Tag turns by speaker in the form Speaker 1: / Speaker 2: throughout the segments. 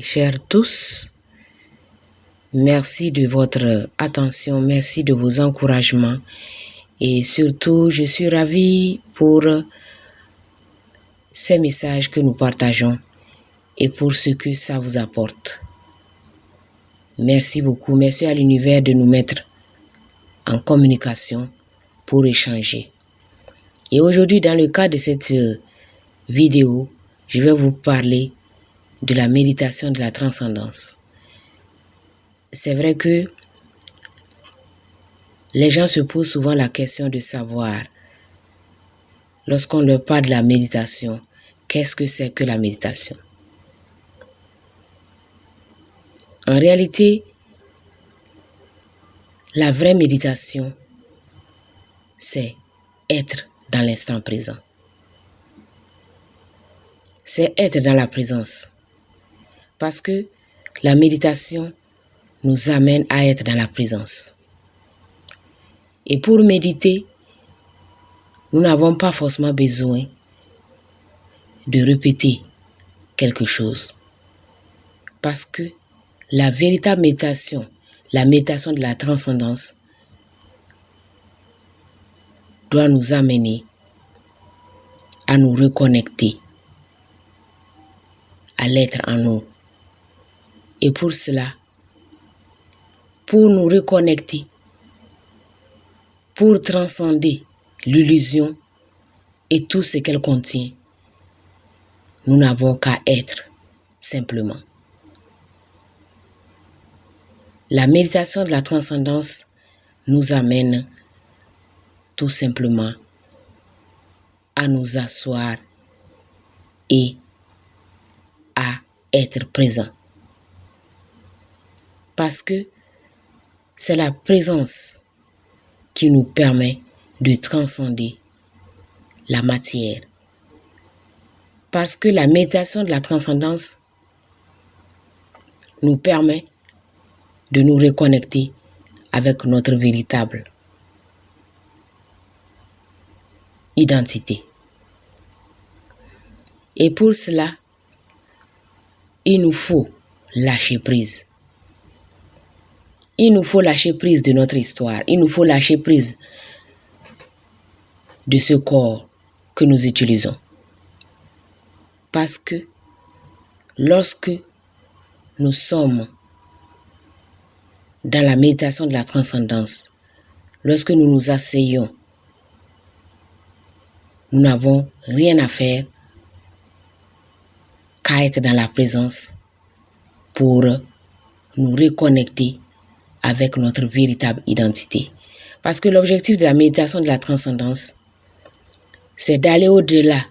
Speaker 1: Chers tous, merci de votre attention, merci de vos encouragements et surtout je suis ravie pour ces messages que nous partageons et pour ce que ça vous apporte. Merci beaucoup, merci à l'univers de nous mettre en communication pour échanger. Et aujourd'hui, dans le cadre de cette vidéo, je vais vous parler de la méditation de la transcendance. C'est vrai que les gens se posent souvent la question de savoir, lorsqu'on leur parle de la méditation, qu'est-ce que c'est que la méditation? En réalité, la vraie méditation, c'est être dans l'instant présent. C'est être dans la présence. Parce que la méditation nous amène à être dans la présence. Et pour méditer, nous n'avons pas forcément besoin de répéter quelque chose. Parce que la véritable méditation, la méditation de la transcendance, doit nous amener à nous reconnecter à l'être en nous. Et pour cela, pour nous reconnecter, pour transcender l'illusion et tout ce qu'elle contient, nous n'avons qu'à être simplement. La méditation de la transcendance nous amène tout simplement à nous asseoir et à être présent. Parce que c'est la présence qui nous permet de transcender la matière. Parce que la méditation de la transcendance nous permet de nous reconnecter avec notre véritable identité. Et pour cela, il nous faut lâcher prise. Il nous faut lâcher prise de notre histoire. Il nous faut lâcher prise de ce corps que nous utilisons. Parce que lorsque nous sommes dans la méditation de la transcendance, lorsque nous nous asseyons, nous n'avons rien à faire qu'à être dans la présence pour nous reconnecter avec notre véritable identité. Parce que l'objectif de la méditation de la transcendance, c'est d'aller au-delà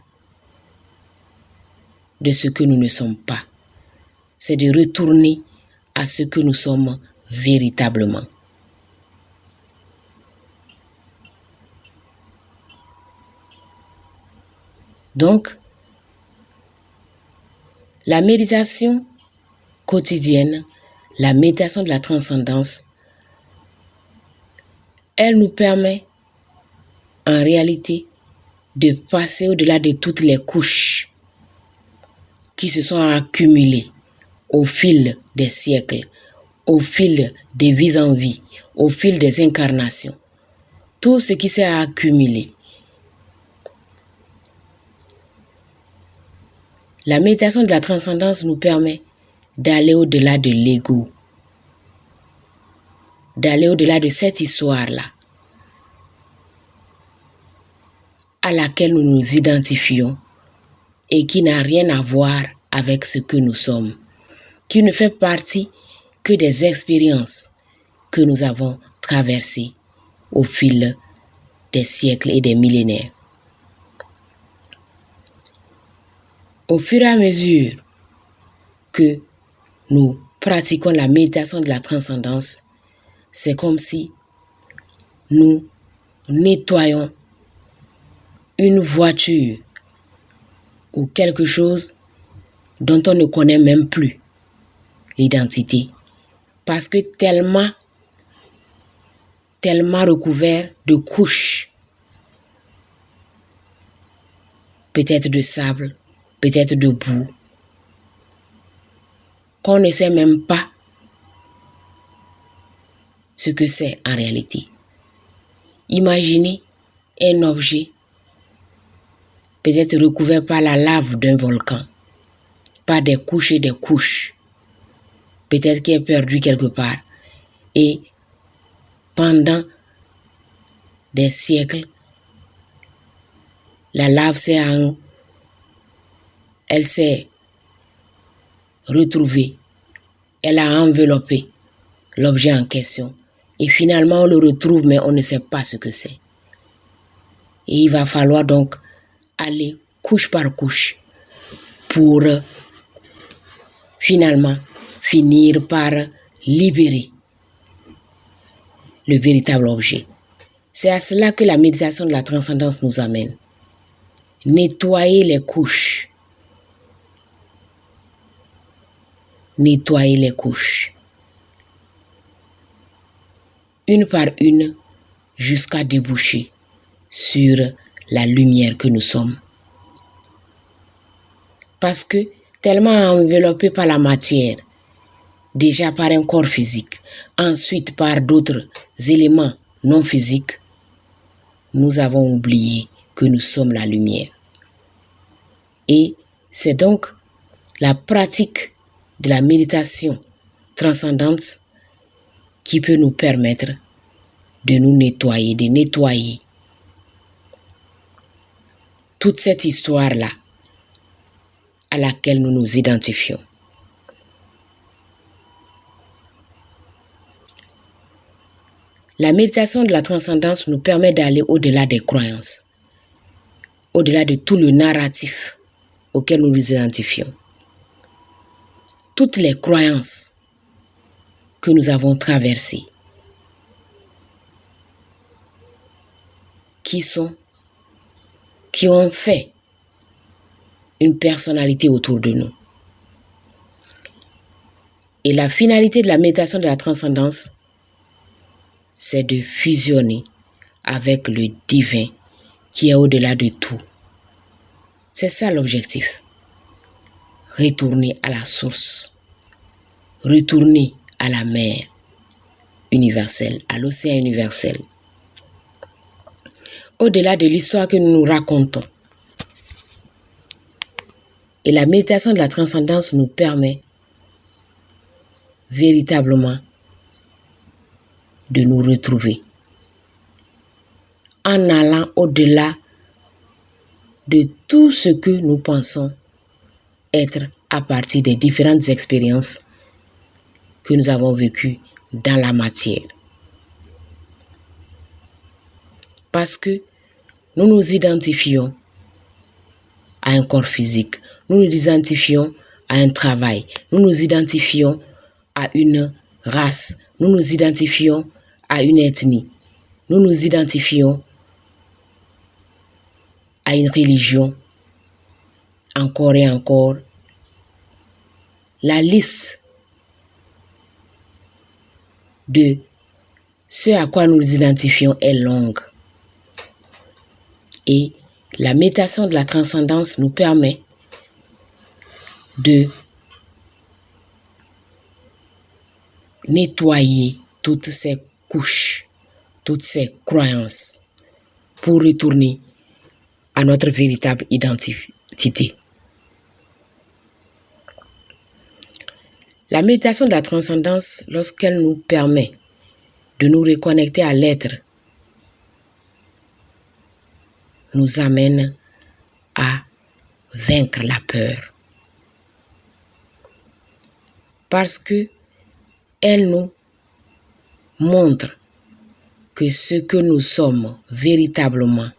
Speaker 1: de ce que nous ne sommes pas. C'est de retourner à ce que nous sommes véritablement. Donc, la méditation quotidienne, la méditation de la transcendance, elle nous permet en réalité de passer au-delà de toutes les couches qui se sont accumulées au fil des siècles, au fil des vies en vie, au fil des incarnations. Tout ce qui s'est accumulé. La méditation de la transcendance nous permet d'aller au-delà de l'ego, d'aller au-delà de cette histoire-là, à laquelle nous nous identifions et qui n'a rien à voir avec ce que nous sommes, qui ne fait partie que des expériences que nous avons traversées au fil des siècles et des millénaires. Au fur et à mesure que nous pratiquons la méditation de la transcendance, c'est comme si nous nettoyons une voiture ou quelque chose dont on ne connaît même plus l'identité. Parce que tellement recouvert de couches, peut-être de sable, peut-être de boue, qu'on ne sait même pas ce que c'est en réalité. Imaginez un objet peut-être recouvert par la lave d'un volcan, par des couches et des couches, peut-être qui est perdu quelque part. Et pendant des siècles, la lave elle s'est retrouvée, elle a enveloppé l'objet en question. Et finalement, on le retrouve, mais on ne sait pas ce que c'est. Et il va falloir donc aller couche par couche pour finalement finir par libérer le véritable objet. C'est à cela que la méditation de la transcendance nous amène. Nettoyer les couches. Nettoyer les couches. Une par une, jusqu'à déboucher sur la lumière que nous sommes. Parce que tellement enveloppé par la matière, déjà par un corps physique, ensuite par d'autres éléments non physiques, nous avons oublié que nous sommes la lumière. Et c'est donc la pratique de la méditation transcendante qui peut nous permettre de nous nettoyer, de nettoyer toute cette histoire-là à laquelle nous nous identifions. La méditation de la transcendance nous permet d'aller au-delà des croyances, au-delà de tout le narratif auquel nous nous identifions. Toutes les croyances que nous avons traversées, qui ont fait une personnalité autour de nous. Et la finalité de la méditation de la transcendance, c'est de fusionner avec le divin qui est au-delà de tout. C'est ça l'objectif. Retourner à la source. Retourner à la mer universelle, à l'océan universel. Au-delà de l'histoire que nous nous racontons. Et la méditation de la transcendance nous permet véritablement de nous retrouver en allant au-delà de tout ce que nous pensons être à partir des différentes expériences que nous avons vécues dans la matière. Parce que nous nous identifions à un corps physique, nous nous identifions à un travail, nous nous identifions à une race, nous nous identifions à une ethnie, nous nous identifions à une religion, encore et encore. La liste de ce à quoi nous nous identifions est longue. Et la méditation de la transcendance nous permet de nettoyer toutes ces couches, toutes ces croyances pour retourner à notre véritable identité. La méditation de la transcendance, lorsqu'elle nous permet de nous reconnecter à l'être, nous amène à vaincre la peur. Parce que elle nous montre que ce que nous sommes véritablement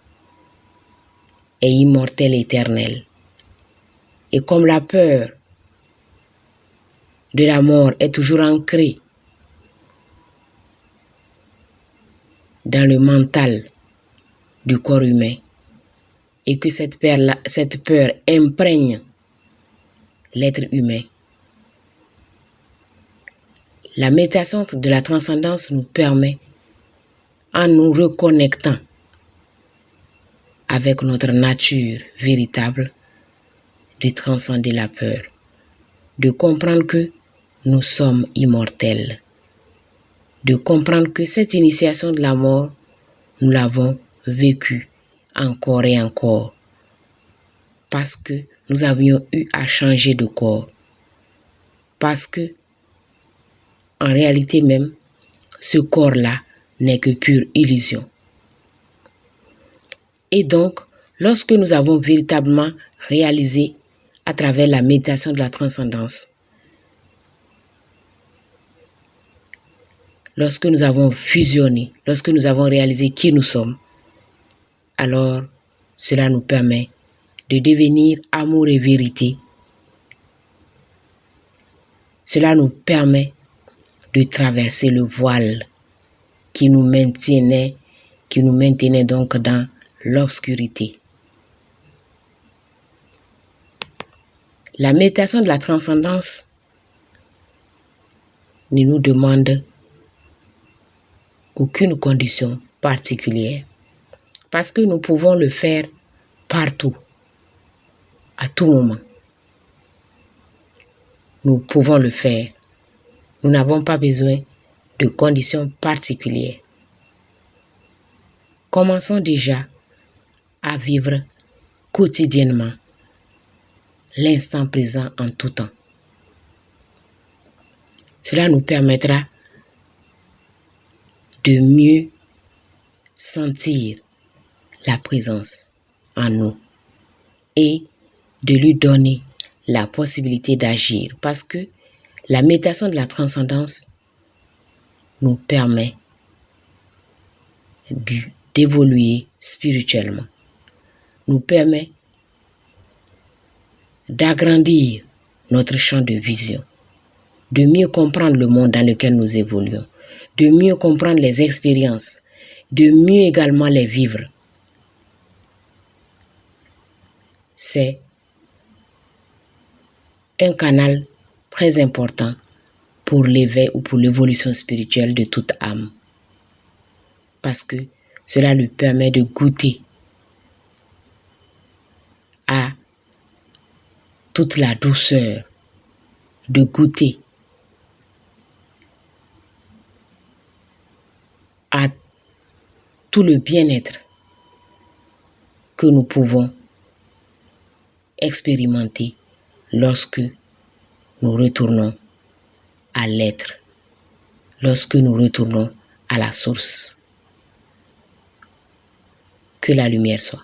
Speaker 1: est immortel et éternel. Et comme la peur de la mort est toujours ancrée dans le mental du corps humain, et que cette peur imprègne l'être humain, la méditation de la transcendance nous permet, en nous reconnectant avec notre nature véritable, de transcender la peur, de comprendre que nous sommes immortels. De comprendre que cette initiation de la mort, nous l'avons vécue encore et encore. Parce que nous avions eu à changer de corps. Parce que, en réalité même, ce corps-là n'est que pure illusion. Et donc, lorsque nous avons véritablement réalisé à travers la méditation de la transcendance, lorsque nous avons fusionné, lorsque nous avons réalisé qui nous sommes, alors cela nous permet de devenir amour et vérité. Cela nous permet de traverser le voile qui nous maintenait donc dans l'obscurité. La méditation de la transcendance ne nous demande aucune condition particulière parce que nous pouvons le faire partout, à tout moment. Nous pouvons le faire. Nous n'avons pas besoin de conditions particulières. Commençons déjà à vivre quotidiennement l'instant présent en tout temps. Cela nous permettra de mieux sentir la présence en nous et de lui donner la possibilité d'agir parce que la méditation de la transcendance nous permet d'évoluer spirituellement, nous permet d'agrandir notre champ de vision, de mieux comprendre le monde dans lequel nous évoluons, de mieux comprendre les expériences, de mieux également les vivre. C'est un canal très important pour l'éveil ou pour l'évolution spirituelle de toute âme. Parce que cela lui permet de goûter à toute la douceur, de goûter à tout le bien-être que nous pouvons expérimenter lorsque nous retournons à l'être, lorsque nous retournons à la source. Que la lumière soit.